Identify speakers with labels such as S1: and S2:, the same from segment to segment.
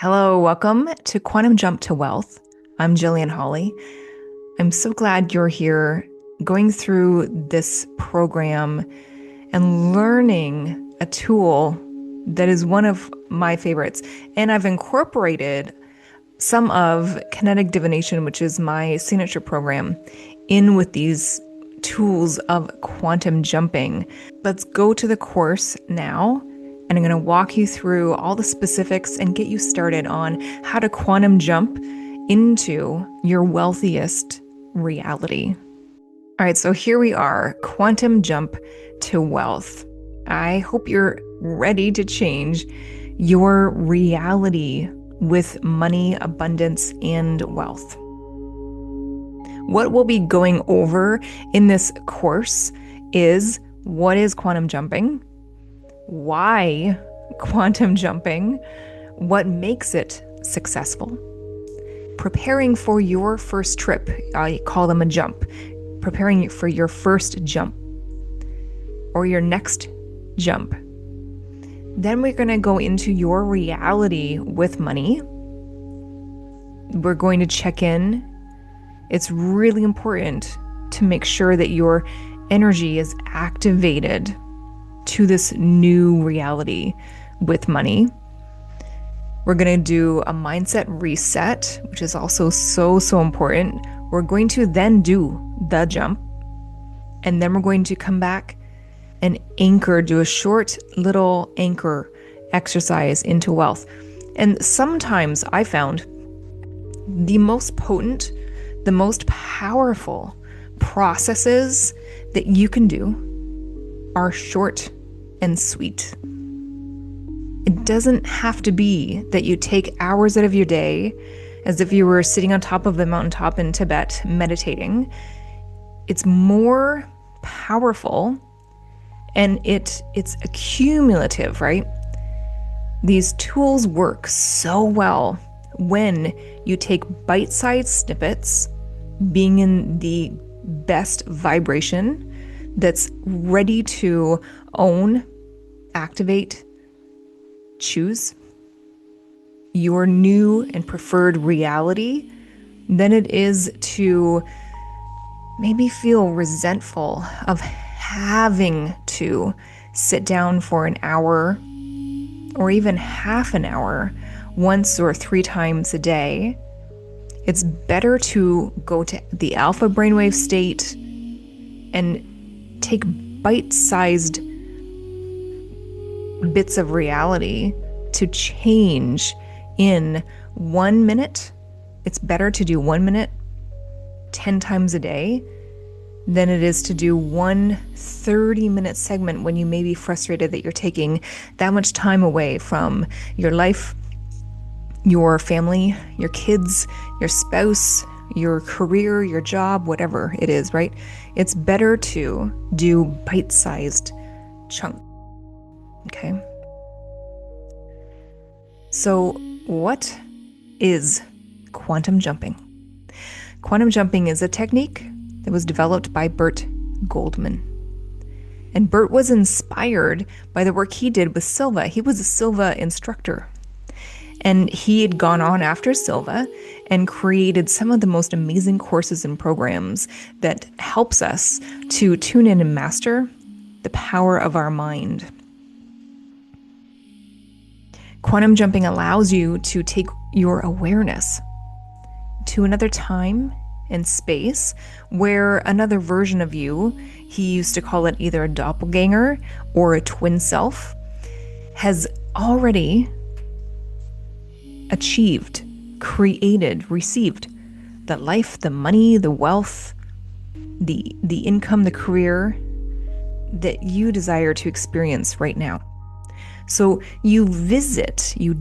S1: Hello, welcome to Quantum Jump to Wealth. I'm Jillian Holly. I'm so glad you're here going through this program and learning a tool that is one of my favorites. And I've incorporated some of kinetic divination, which is my signature program, in with these tools of quantum jumping. Let's go to the course now. And I'm going to walk you through all the specifics and get you started on how to quantum jump into your wealthiest reality. All right, so here we are, quantum jump to wealth. I hope you're ready to change your reality with money, abundance, and wealth. What we'll be going over in this course is what is quantum jumping? Why quantum jumping? What makes it successful? Preparing for your first trip, I call them a jump. Preparing for your first jump or your next jump. Then we're going to go into your reality with money. We're going to check in. It's really important to make sure that your energy is activated to this new reality with money. We're going to do a mindset reset, which is also so important. We're going to then do the jump, and then we're going to come back and do a short little anchor exercise into wealth. And sometimes I found the most potent, the most powerful processes that you can do are short and sweet. It doesn't have to be that you take hours out of your day as if you were sitting on top of a mountaintop in Tibet meditating. It's more powerful and it's accumulative, right? These tools work so well when you take bite-sized snippets, being in the best vibration that's ready to own, activate, choose your new and preferred reality than it is to maybe feel resentful of having to sit down for an hour or even half an hour once or 3 times a day. It's better to go to the alpha brainwave state and take bite-sized bits of reality to change in 1 minute. It's better to do 1 minute 10 times a day than it is to do one 30-minute segment when you may be frustrated that you're taking that much time away from your life, your family, your kids, your spouse, your career, your job, whatever it is, right? It's better to do bite-sized chunks. Okay. So, what is quantum jumping? Quantum jumping is a technique that was developed by Bert Goldman. And Bert was inspired by the work he did with Silva. He was a Silva instructor. And he had gone on after Silva and created some of the most amazing courses and programs that helps us to tune in and master the power of our mind. Quantum jumping allows you to take your awareness to another time and space where another version of you, he used to call it either a doppelganger or a twin self, has already achieved, created, received the life, the money, the wealth, the income, the career that you desire to experience right now. So you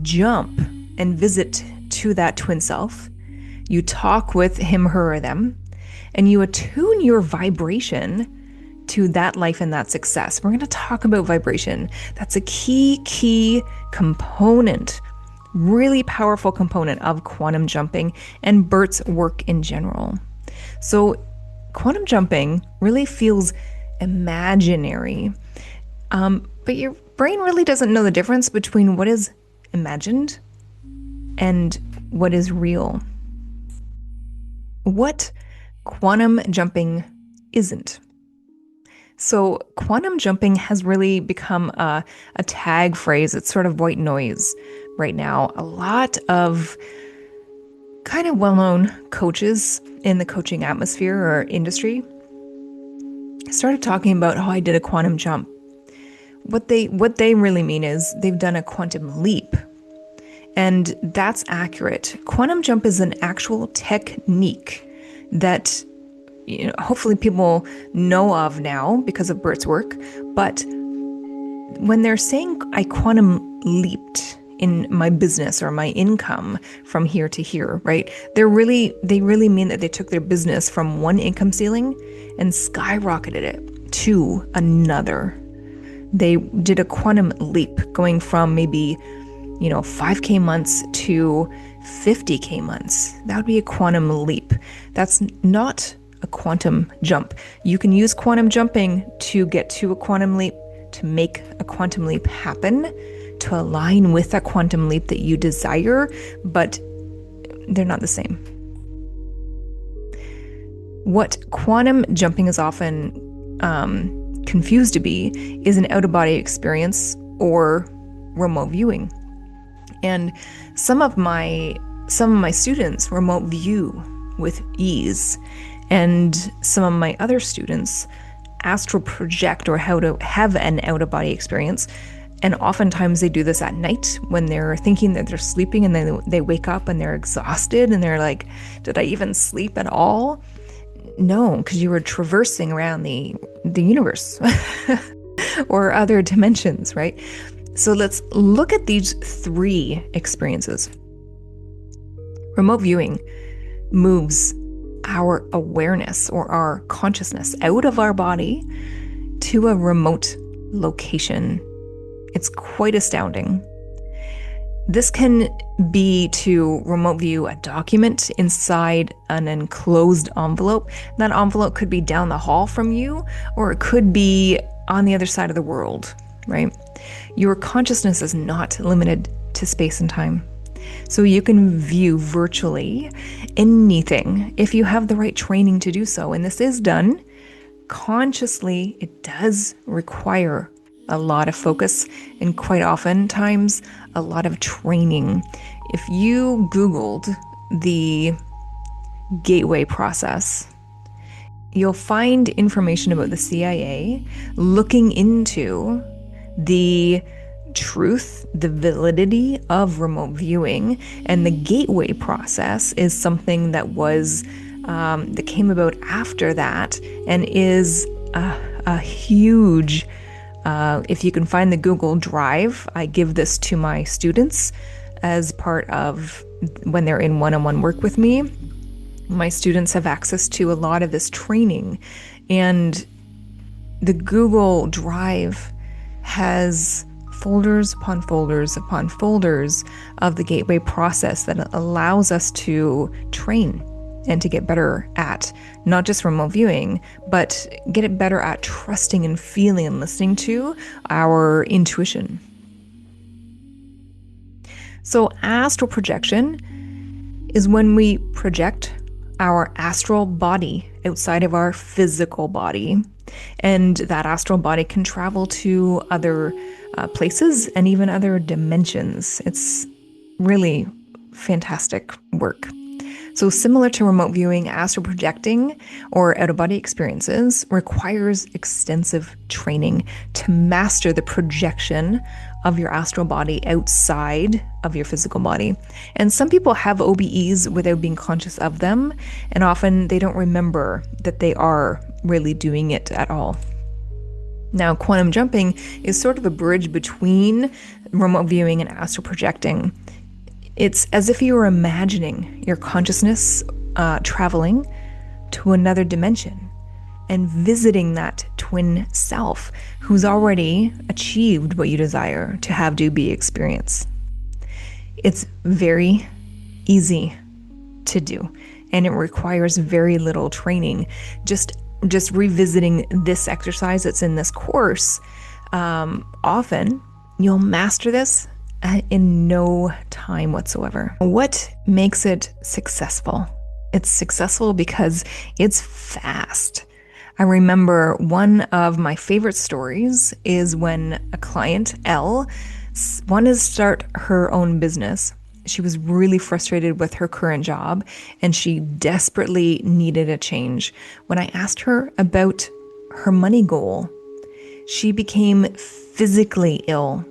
S1: jump and visit to that twin self. You talk with him, her, or them, and you attune your vibration to that life and that success. We're going to talk about vibration. That's a key component, really powerful component of quantum jumping and Bert's work in general. So quantum jumping really feels imaginary, but your brain really doesn't know the difference between what is imagined and what is real. What quantum jumping isn't. So quantum jumping has really become a tag phrase. It's sort of white noise right now. A lot of kind of well-known coaches in the coaching atmosphere or industry started talking about, oh, I did a quantum jump. What they really mean is they've done a quantum leap. And that's accurate. Quantum jump is an actual technique that hopefully people know of now because of Bert's work. But when they're saying I quantum leaped in my business or my income from here to here, right? They really mean that they took their business from one income ceiling and skyrocketed it to another. They did a quantum leap going from maybe 5K months to 50K months. That would be a quantum leap. That's not a quantum jump. You can use quantum jumping to get to a quantum leap, to make a quantum leap happen, to align with that quantum leap that you desire, but they're not the same. What quantum jumping is often confused to be is an out-of-body experience or remote viewing. And some of my students remote view with ease, and some of my other students astral project or how to have an out-of-body experience. And oftentimes they do this at night when they're thinking that they're sleeping, and then they wake up and they're exhausted and they're like, did I even sleep at all? No, because you were traversing around the universe or other dimensions, right? So let's look at these three experiences. Remote viewing moves our awareness or our consciousness out of our body to a remote location. It's quite astounding. This can be to remote view a document inside an enclosed envelope. That envelope could be down the hall from you, or it could be on the other side of the world, right? Your consciousness is not limited to space and time. So you can view virtually anything if you have the right training to do so. And this is done consciously. It does require a lot of focus and quite oftentimes a lot of training. If you Googled the gateway process, you'll find information about the CIA looking into the truth, the validity of remote viewing, and the gateway process is something that was that came about after that and is a huge. If you can find the Google Drive, I give this to my students as part of when they're in one-on-one work with me. My students have access to a lot of this training, and the Google Drive has folders upon folders upon folders of the gateway process that allows us to train and to get better at not just remote viewing, but get it better at trusting and feeling and listening to our intuition. So astral projection is when we project our astral body outside of our physical body. And that astral body can travel to other places and even other dimensions. It's really fantastic work. So similar to remote viewing, astral projecting or out-of-body experiences requires extensive training to master the projection of your astral body outside of your physical body. And some people have OBEs without being conscious of them, and often they don't remember that they are really doing it at all. Now, quantum jumping is sort of a bridge between remote viewing and astral projecting. It's as if you were imagining your consciousness traveling to another dimension and visiting that twin self who's already achieved what you desire to have do be experience. It's very easy to do, and it requires very little training. Just revisiting this exercise that's in this course, often you'll master this in no time whatsoever. What makes it successful? It's successful because it's fast. I remember one of my favorite stories is when a client, Elle, wanted to start her own business. She was really frustrated with her current job and she desperately needed a change. When I asked her about her money goal, she became physically ill.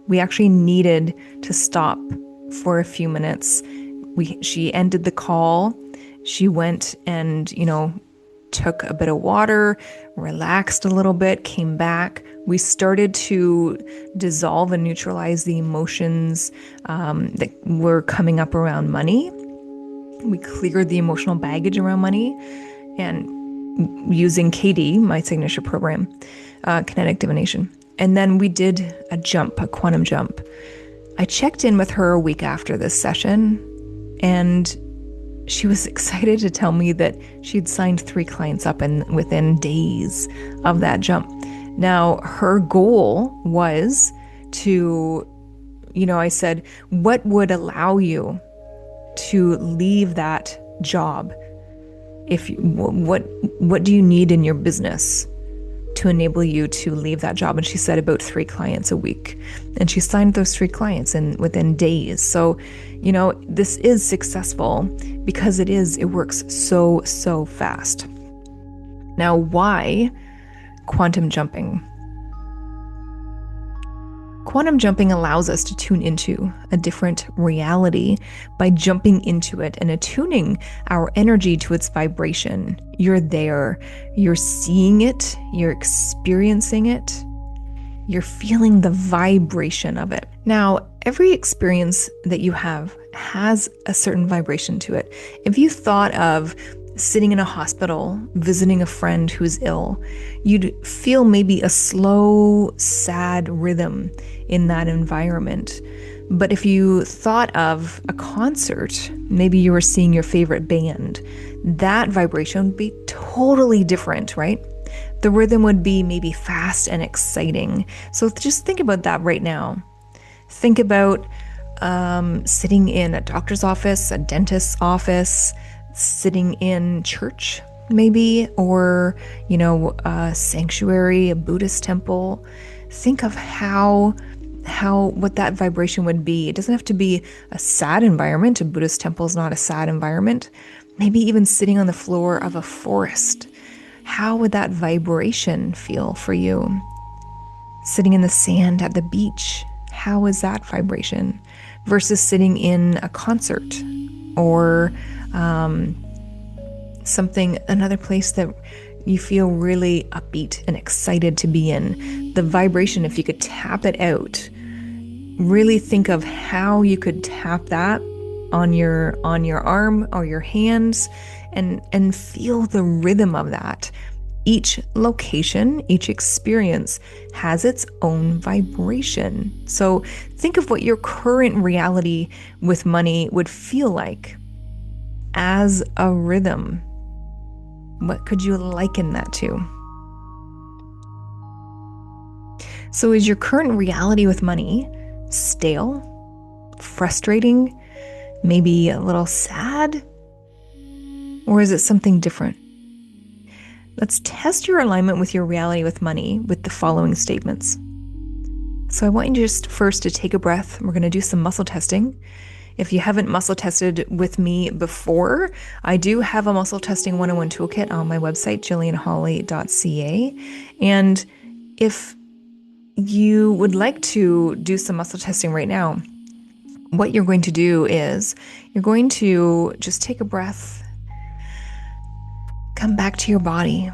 S1: We actually needed to stop for a few minutes. She ended the call. She went and, took a bit of water, relaxed a little bit, came back. We started to dissolve and neutralize the emotions that were coming up around money. We cleared the emotional baggage around money, and using KD, my signature program, kinetic divination. And then we did a quantum jump. I checked in with her a week after this session, and she was excited to tell me that she'd signed 3 clients up within days of that jump. Now, her goal was to, I said, what would allow you to leave that job? What do you need in your business to enable you to leave that job? And she said about 3 clients a week. And she signed those 3 clients within days. So, this is successful because it works so, so fast. Now, why quantum jumping? Quantum jumping allows us to tune into a different reality by jumping into it and attuning our energy to its vibration. You're there, you're seeing it, you're experiencing it, you're feeling the vibration of it. Now, every experience that you have has a certain vibration to it. If you thought of sitting in a hospital, visiting a friend who's ill, you'd feel maybe a slow, sad rhythm in that environment. But if you thought of a concert, maybe you were seeing your favorite band, that vibration would be totally different, right? The rhythm would be maybe fast and exciting. So just think about that right now. Think about sitting in a doctor's office, a dentist's office, sitting in church, maybe, or, a sanctuary, a Buddhist temple. Think of what that vibration would be. It doesn't have to be a sad environment. A Buddhist temple is not a sad environment. Maybe even sitting on the floor of a forest. How would that vibration feel for you? Sitting in the sand at the beach. How is that vibration? Versus sitting in a concert or another place that you feel really upbeat and excited to be in. The vibration, if you could tap it out, really think of how you could tap that on your arm or your hands and feel the rhythm of that. Each location, each experience has its own vibration. So think of what your current reality with money would feel like as a rhythm. What could you liken that to? So is your current reality with money stale, frustrating, maybe a little sad? Or is it something different? Let's test your alignment with your reality with money with the following statements. So I want you just first to take a breath. We're going to do some muscle testing. If you haven't muscle tested with me before, I do have a muscle testing 101 toolkit on my website, jillianholly.ca. And if you would like to do some muscle testing right now, what you're going to do is you're going to just take a breath, come back to your body.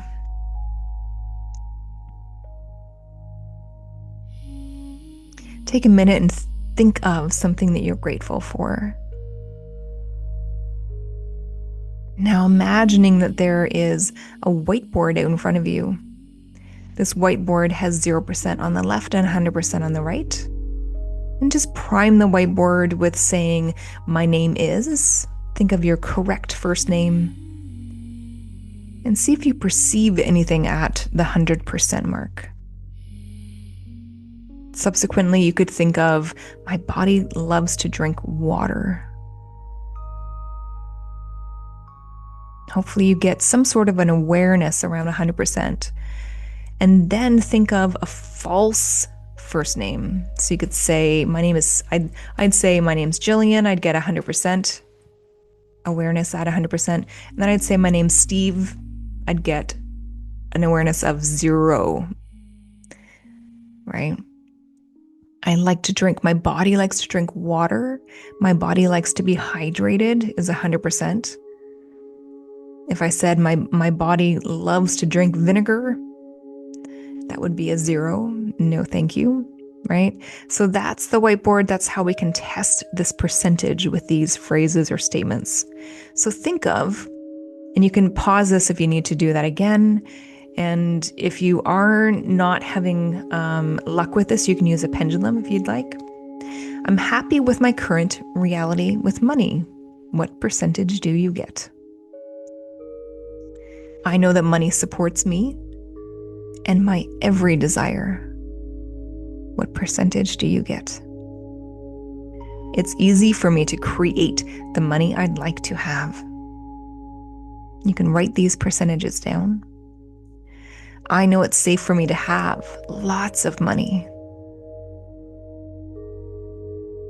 S1: Take a minute and think of something that you're grateful for. Now imagining that there is a whiteboard out in front of you. This whiteboard has 0% on the left and 100% on the right. And just prime the whiteboard with saying, "My name is." Think of your correct first name. And see if you perceive anything at the 100% mark. Subsequently, you could think of, my body loves to drink water. Hopefully you get some sort of an awareness around 100%. And then think of a false first name. So you could say, I'd say my name's Jillian. I'd get 100% awareness at 100%. And then I'd say my name's Steve. I'd get an awareness of 0, right? My body likes to drink water. My body likes to be hydrated is 100%. If I said my body loves to drink vinegar, that would be a 0. No, thank you, right? So that's the whiteboard. That's how we can test this percentage with these phrases or statements. So think of, and you can pause this if you need to do that again. And if you are not having luck with this, you can use a pendulum if you'd like. I'm happy with my current reality with money. What percentage do you get? I know that money supports me and my every desire. What percentage do you get? It's easy for me to create the money I'd like to have. You can write these percentages down. I know it's safe for me to have lots of money.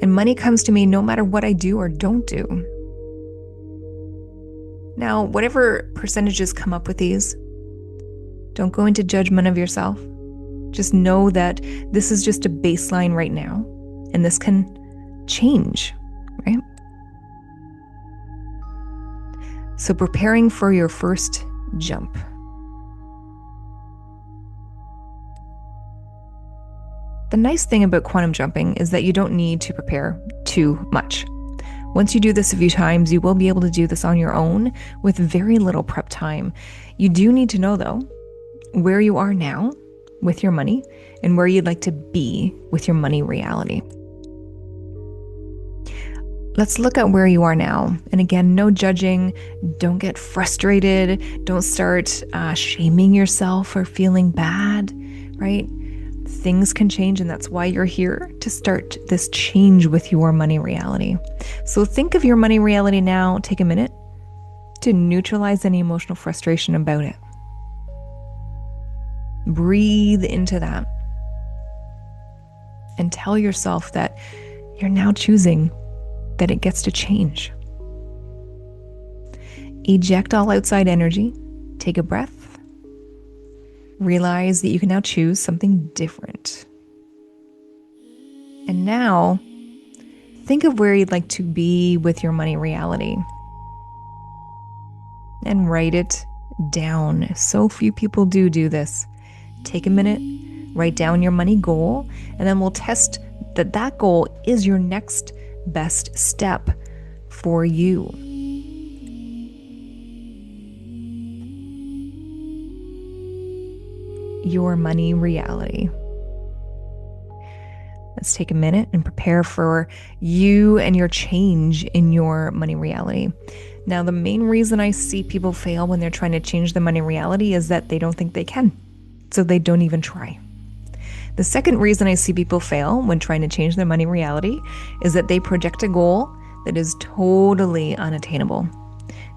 S1: And money comes to me no matter what I do or don't do. Now, whatever percentages come up with these, don't go into judgment of yourself. Just know that this is just a baseline right now, and this can change, right? So preparing for your first jump. The nice thing about quantum jumping is that you don't need to prepare too much. Once you do this a few times, you will be able to do this on your own with very little prep time. You do need to know, though, where you are now with your money and where you'd like to be with your money reality. Let's look at where you are now. And again, no judging. Don't get frustrated. Don't start shaming yourself or feeling bad, right? Things can change, and that's why you're here, to start this change with your money reality. So think of your money reality now. Take a minute to neutralize any emotional frustration about it. Breathe into that and tell yourself that you're now choosing that it gets to change. Eject all outside energy. Take a breath. Realize that you can now choose something different. And now, think of where you'd like to be with your money reality. And write it down. So few people do this. Take a minute, write down your money goal, and then we'll test that goal is your next best step for you. Your money reality. Let's take a minute and prepare for you and your change in your money reality. Now, the main reason I see people fail when they're trying to change the money reality is that they don't think they can, so they don't even try. The second reason I see people fail when trying to change their money reality is that they project a goal that is totally unattainable.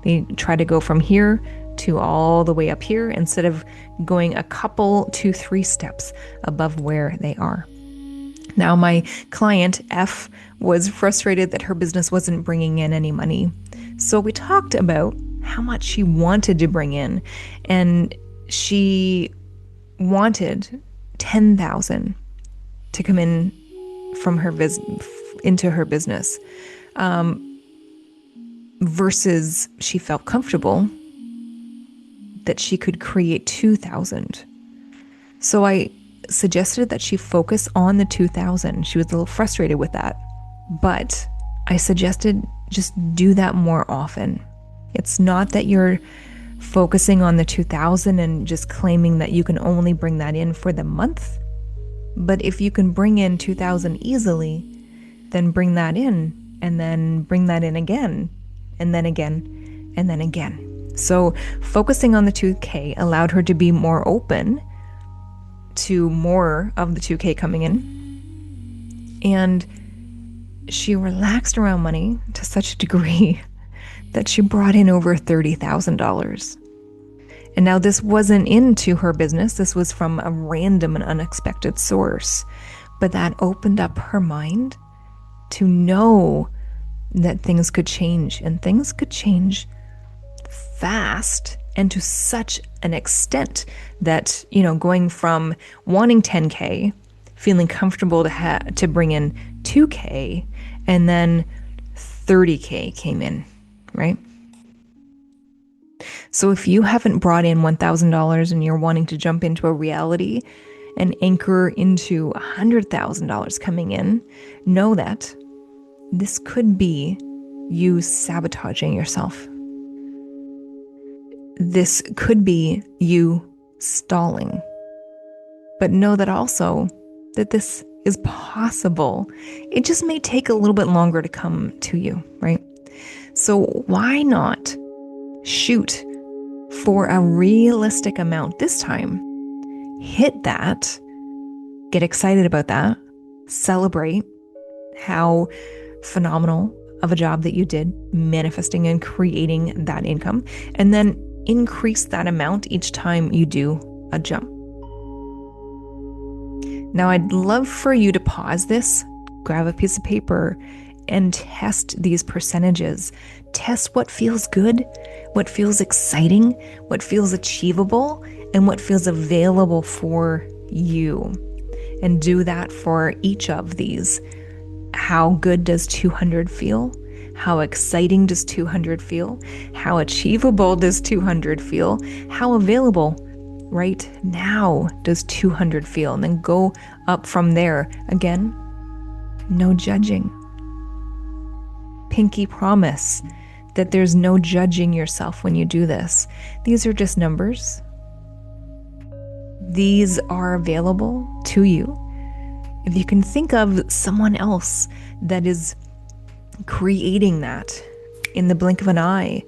S1: They try to go from here to all the way up here instead of going a couple, 2, 3 steps above where they are. Now, my client, F, was frustrated that her business wasn't bringing in any money. So we talked about how much she wanted to bring in, and she wanted $10,000 to come in from her into her business, versus she felt comfortable that she could create $2,000. So I suggested that she focus on the $2,000. She was a little frustrated with that, but I suggested just do that more often. It's not that you're focusing on the $2,000 and just claiming that you can only bring that in for the month. But if you can bring in $2,000 easily, then bring that in, and then bring that in again, and then again, and then again. So focusing on the 2K allowed her to be more open to more of the 2K coming in. And she relaxed around money to such a degree that she brought in over $30,000. And now this wasn't into her business. This was from a random and unexpected source. But that opened up her mind to know that things could change, and things could change fast and to such an extent that, going from wanting 10K, feeling comfortable to bring in 2K, and then 30K came in, right? So if you haven't brought in $1,000 and you're wanting to jump into a reality and anchor into $100,000 coming in, know that this could be you sabotaging yourself. This could be you stalling. But know that also that this is possible. It just may take a little bit longer to come to you, right? So why not shoot for a realistic amount this time? Hit that, get excited about that, celebrate how phenomenal of a job that you did manifesting and creating that income, and then increase that amount each time you do a jump. Now, I'd love for you to pause this, grab a piece of paper, and test these percentages. Test what feels good, what feels exciting, what feels achievable, and what feels available for you. And do that for each of these. How good does 200 feel? How exciting does 200 feel? How achievable does 200 feel? How available right now does 200 feel? And then go up from there. Again, no judging. Pinky promise that there's no judging yourself when you do this. These are just numbers. These are available to you. If you can think of someone else that is creating that in the blink of an eye,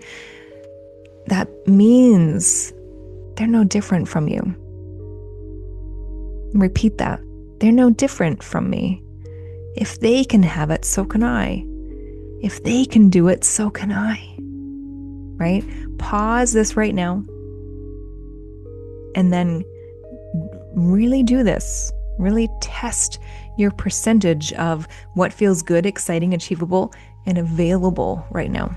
S1: that means they're no different from you. Repeat that. They're no different from me. If they can have it, so can I. If they can do it, so can I. Right? Pause this right now and then really do this. Really test your percentage of what feels good, exciting, achievable, and available right now.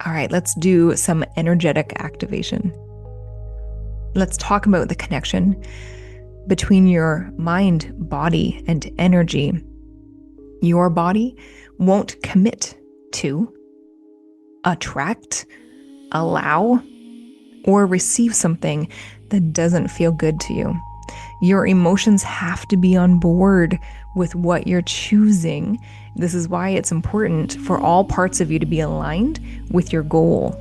S1: All right, let's do some energetic activation. Let's talk about the connection between your mind, body, and energy. Your body won't commit to, attract, allow, or receive something that doesn't feel good to you. Your emotions have to be on board with what you're choosing. This is why it's important for all parts of you to be aligned with your goal.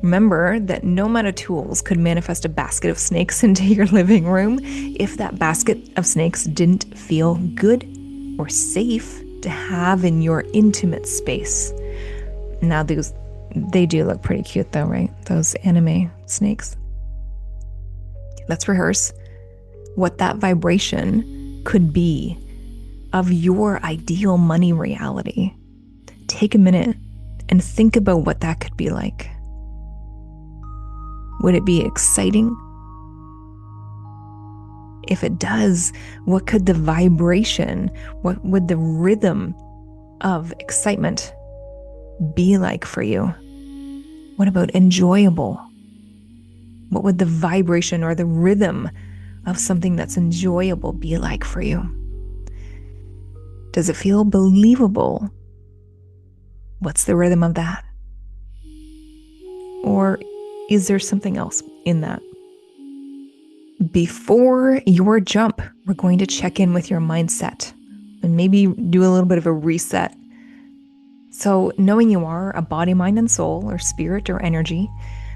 S1: Remember that Nomad Tools could manifest a basket of snakes into your living room if that basket of snakes didn't feel good or safe to have in your intimate space. Now, they do look pretty cute though, right? Those anime snakes. Let's rehearse what that vibration could be of your ideal money reality. Take a minute and think about what that could be like. Would it be exciting? If it does, what could the vibration, what would the rhythm of excitement be like for you? What about enjoyable? What would the vibration or the rhythm of something that's enjoyable be like for you? Does it feel believable? What's the rhythm of that? Or is there something else in that? Before your jump, we're going to check in with your mindset and maybe do a little bit of a reset. So knowing you are a body, mind, and soul, or spirit, or energy,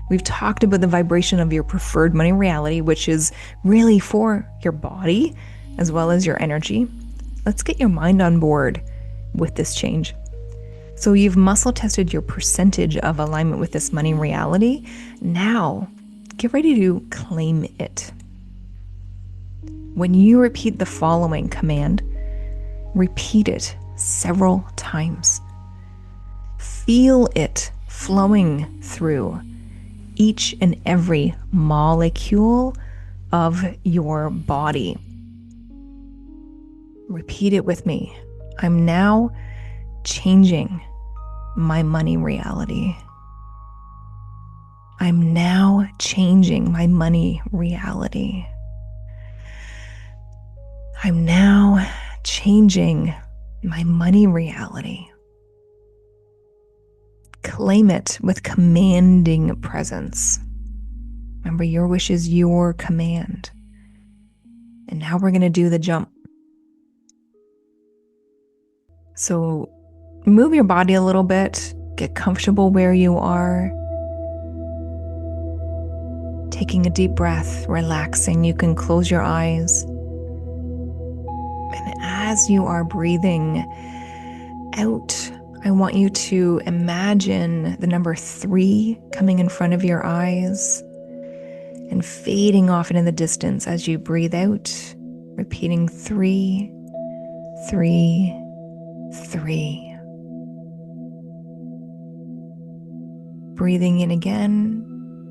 S1: we've talked about the vibration of your preferred money reality, which is really for your body as well as your energy. Let's get your mind on board with this change. So you've muscle tested your percentage of alignment with this money reality. Now, get ready to claim it. When you repeat the following command, repeat it several times. Feel it flowing through each and every molecule of your body. Repeat it with me. I'm now changing my money reality. I'm now changing my money reality. I'm now changing my money reality. Claim it with commanding presence. Remember, your wish is your command. And now we're going to do the jump. So move your body a little bit. Get comfortable where you are. Taking a deep breath, relaxing. You can close your eyes. And as you are breathing out, I want you to imagine the number 3 coming in front of your eyes and fading off into the distance as you breathe out, repeating 3, 3, 3. Breathing in again,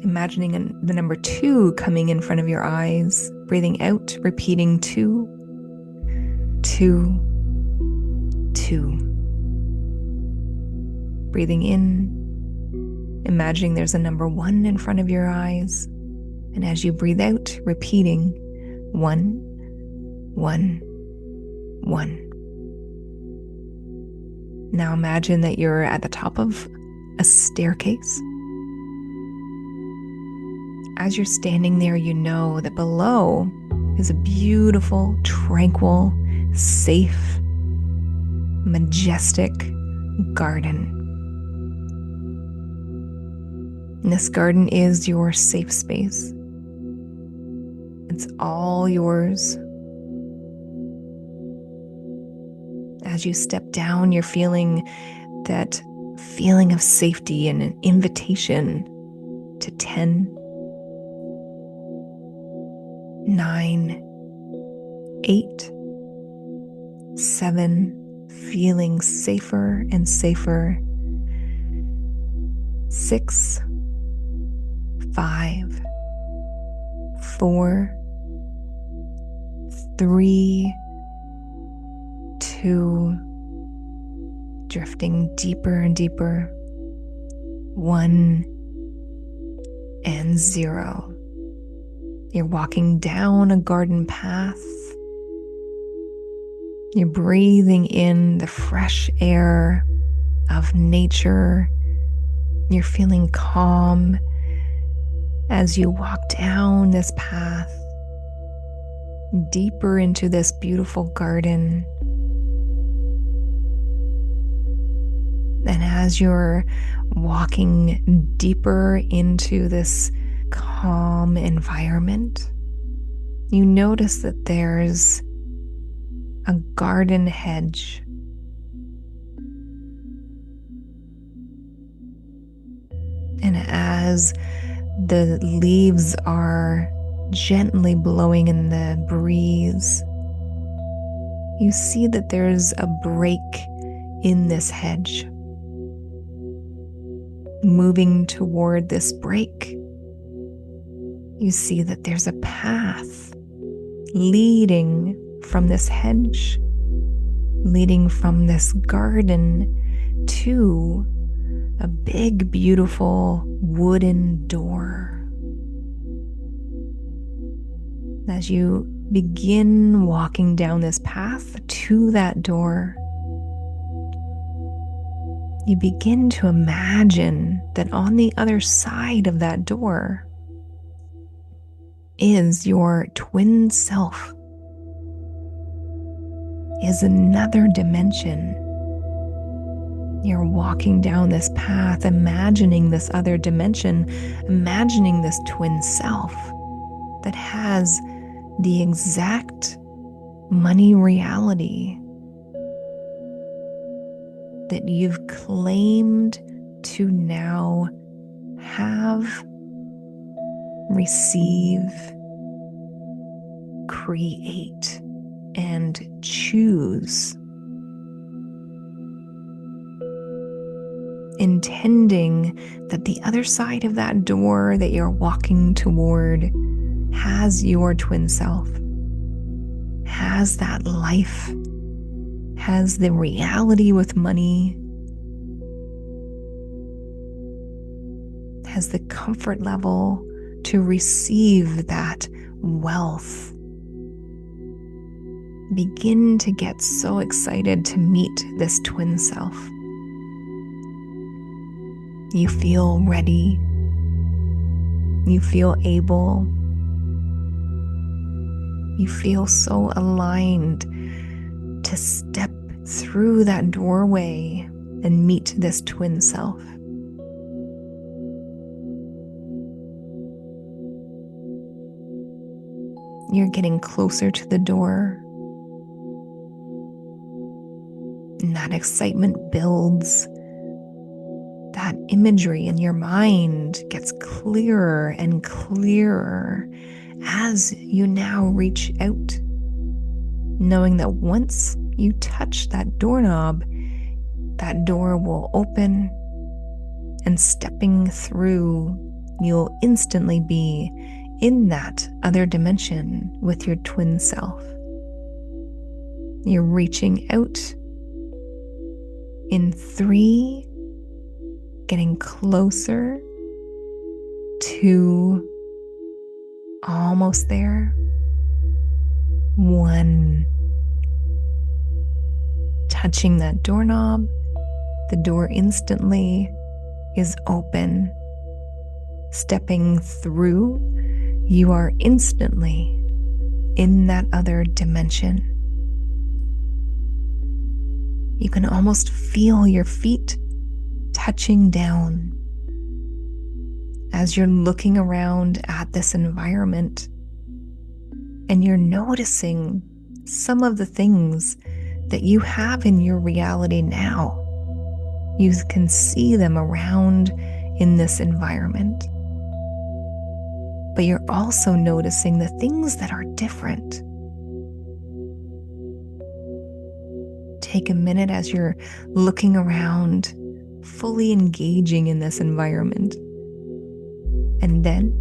S1: imagining the number 2 coming in front of your eyes, breathing out, repeating 2, 2, 2. Breathing in, imagining there's a number 1 in front of your eyes. And as you breathe out, repeating 1, 1, 1. Now imagine that you're at the top of a staircase. As you're standing there, you know that below is a beautiful, tranquil, safe, majestic garden. And this garden is your safe space. It's all yours. As you step down, you're feeling that feeling of safety and an invitation to 10, 9, 8, 7, feeling safer and safer. 6, 5, 4, 3, 2, drifting deeper and deeper. 1 and 0. You're walking down a garden path. You're breathing in the fresh air of nature. You're feeling calm as you walk down this path, deeper into this beautiful garden. And as you're walking deeper into this calm environment, you notice that there's a garden hedge. And as the leaves are gently blowing in the breeze, you see that there's a break in this hedge. Moving toward this break, you see that there's a path leading from this hedge, leading from this garden to a big, beautiful wooden door. As you begin walking down this path to that door, you begin to imagine that on the other side of that door is your twin self, is another dimension. You're walking down this path, imagining this other dimension, imagining this twin self that has the exact money reality that you've claimed to now have, receive, create and choose, intending that the other side of that door that you're walking toward has your twin self, has that life, has the reality with money, has the comfort level to receive that wealth. Begin to get so excited to meet this twin self. You feel ready. You feel able. You feel so aligned to step through that doorway and meet this twin self. You're getting closer to the door, and that excitement builds. That imagery in your mind gets clearer and clearer as you now reach out, knowing that once you touch that doorknob, that door will open, and stepping through, you'll instantly be in that other dimension with your twin self. You're reaching out in 3, getting closer to almost there. 1, touching that doorknob, the door instantly is open. Stepping through, you are instantly in that other dimension. You can almost feel your feet touching down as you're looking around at this environment, and you're noticing some of the things that you have in your reality now. You can see them around in this environment. But you're also noticing the things that are different. Take a minute as you're looking around, fully engaging in this environment. And then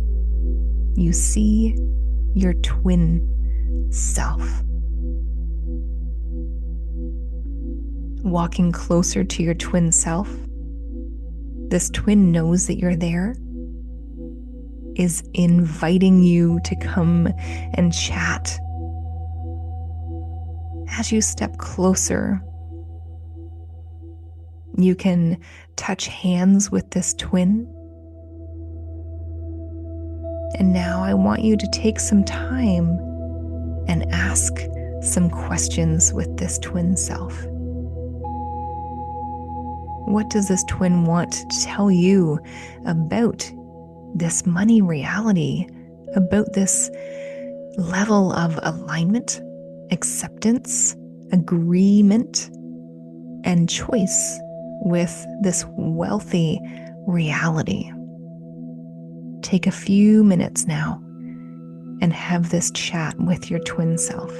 S1: you see your twin self. Walking closer to your twin self, this twin knows that you're there, is inviting you to come and chat. As you step closer, you can touch hands with this twin. And now I want you to take some time and ask some questions with this twin self. What does this twin want to tell you about this money reality, about this level of alignment, acceptance, agreement, and choice with this wealthy reality? Take a few minutes now and have this chat with your twin self.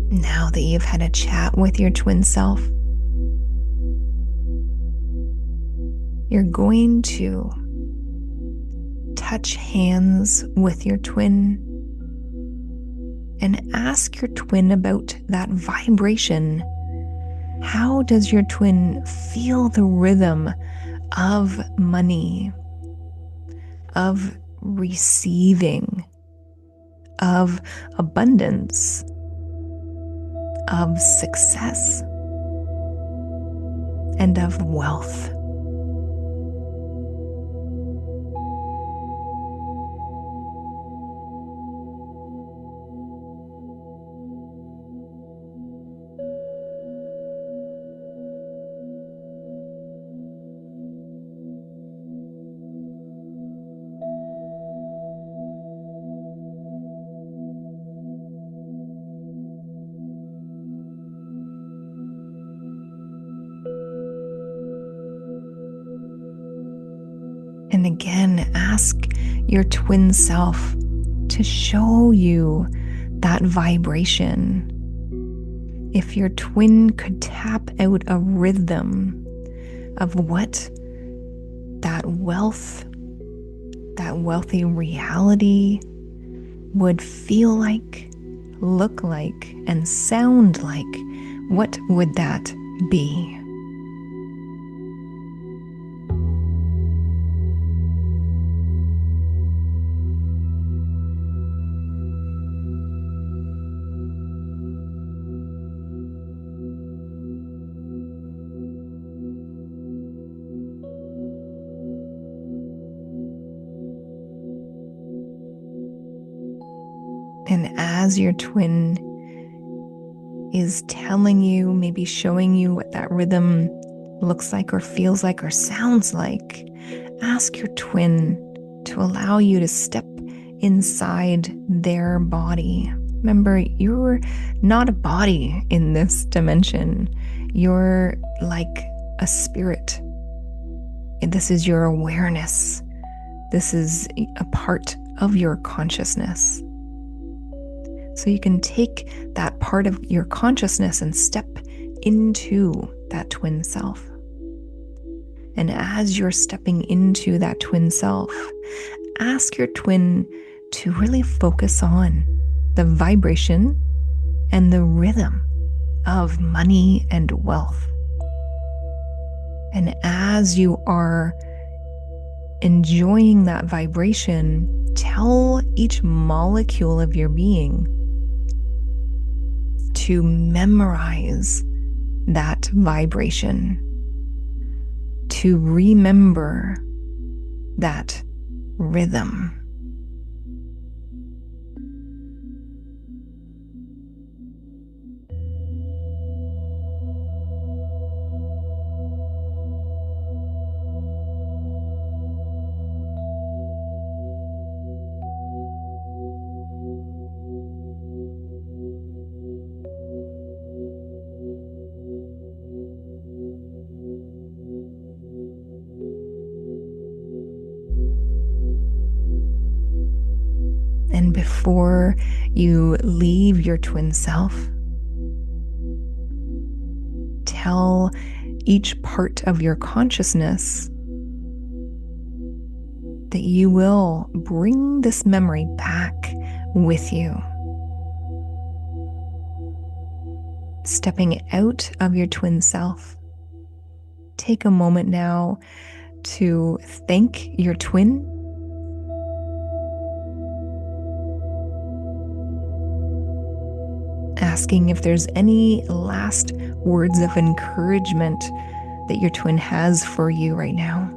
S1: Now that you've had a chat with your twin self, you're going to touch hands with your twin and ask your twin about that vibration. How does your twin feel the rhythm of money, of receiving, of abundance, of success, and of wealth? And again, ask your twin self to show you that vibration. If your twin could tap out a rhythm of what that wealth, that wealthy reality would feel like, look like, and sound like, what would that be? And as your twin is telling you, maybe showing you what that rhythm looks like or feels like or sounds like, ask your twin to allow you to step inside their body. Remember, you're not a body in this dimension. You're like a spirit. This is your awareness. This is a part of your consciousness. So you can take that part of your consciousness and step into that twin self. And as you're stepping into that twin self, ask your twin to really focus on the vibration and the rhythm of money and wealth. And as you are enjoying that vibration, tell each molecule of your being to memorize that vibration, to remember that rhythm. And before you leave your twin self, tell each part of your consciousness that you will bring this memory back with you. Stepping out of your twin self, take a moment now to thank your twin. Asking if there's any last words of encouragement that your twin has for you right now.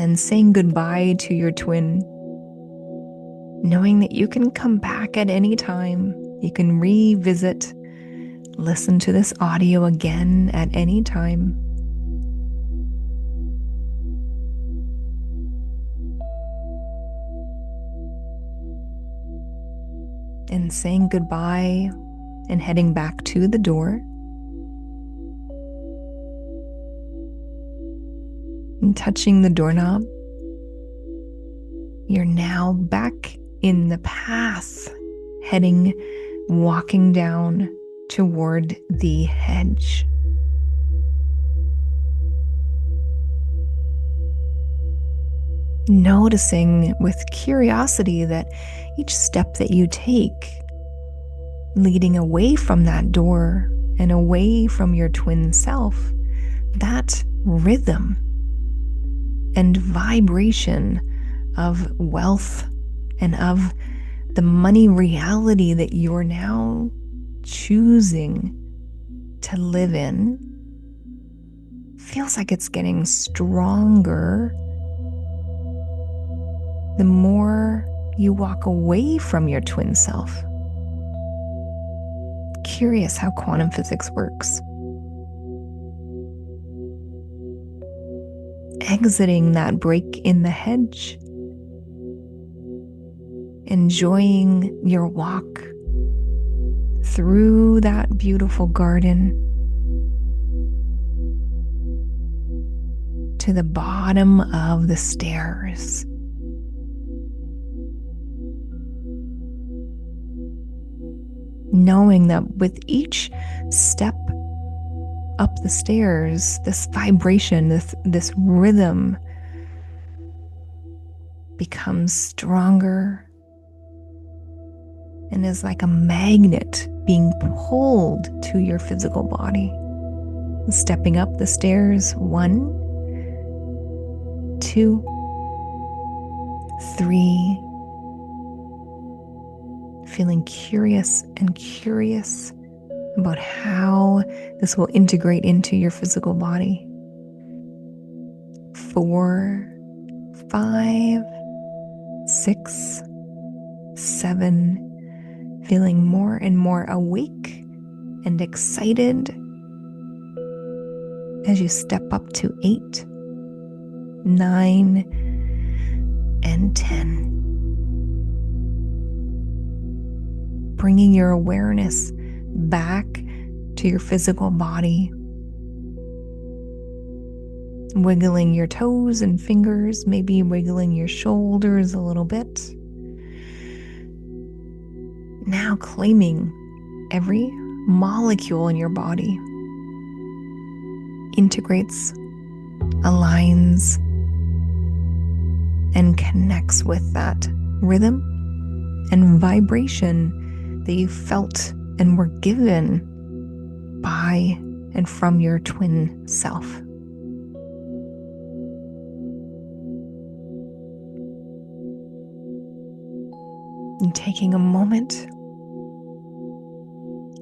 S1: then saying goodbye to your twin, knowing that you can come back at any time. You can revisit, listen to this audio again at any time. And saying goodbye and heading back to the door. And touching the doorknob, you're now back in the path, walking down toward the hedge. Noticing with curiosity that each step that you take, leading away from that door and away from your twin self, that rhythm and vibration of wealth and of the money reality that you're now choosing to live in feels like it's getting stronger the more you walk away from your twin self. Curious how quantum physics works. Exiting that break in the hedge, enjoying your walk through that beautiful garden to the bottom of the stairs. Knowing that with each step up the stairs, this vibration, this rhythm becomes stronger and is like a magnet being pulled to your physical body. Stepping up the stairs, 1, 2, 3. Feeling curious about how this will integrate into your physical body. 4, 5, 6, 7. Feeling more and more awake and excited as you step up to 8, 9, and 10. Bringing your awareness back to your physical body. Wiggling your toes and fingers, maybe wiggling your shoulders a little bit. Now claiming every molecule in your body integrates, aligns, and connects with that rhythm and vibration that you felt and were given by and from your twin self. And taking a moment,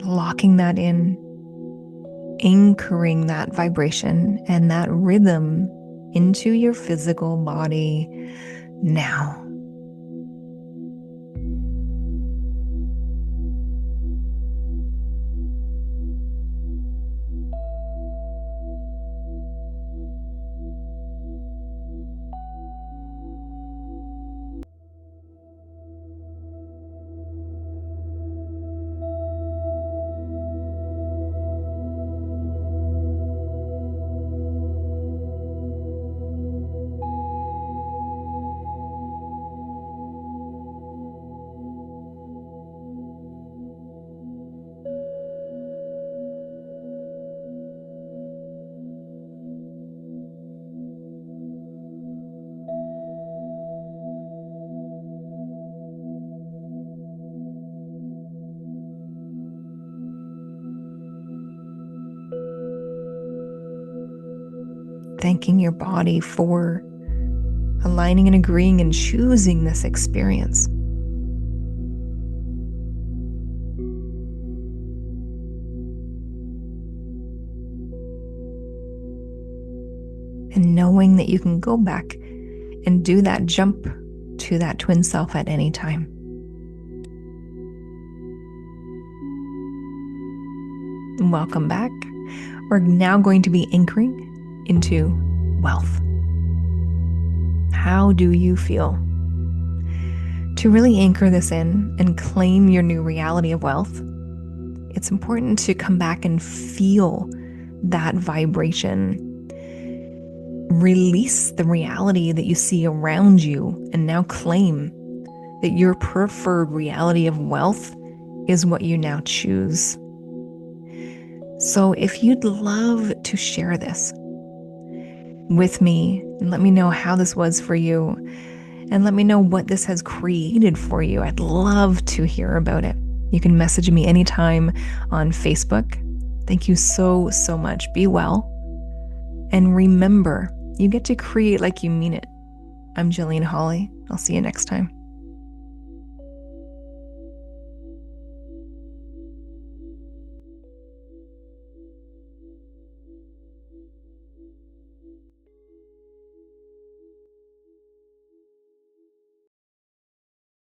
S1: locking that in, anchoring that vibration and that rhythm into your physical body now. Thanking your body for aligning and agreeing and choosing this experience. And knowing that you can go back and do that jump to that twin self at any time. Welcome back. We're now going to be anchoring into wealth. How do you feel? To really anchor this in and claim your new reality of wealth, it's important to come back and feel that vibration. Release the reality that you see around you and now claim that your preferred reality of wealth is what you now choose. So if you'd love to share this with me and let me know how this was for you and let me know what this has created for you, I'd love to hear about it. You can message me anytime on Facebook. Thank you so, so much. Be well. And remember, you get to create like you mean it. I'm Jillian Holly. I'll see you next time.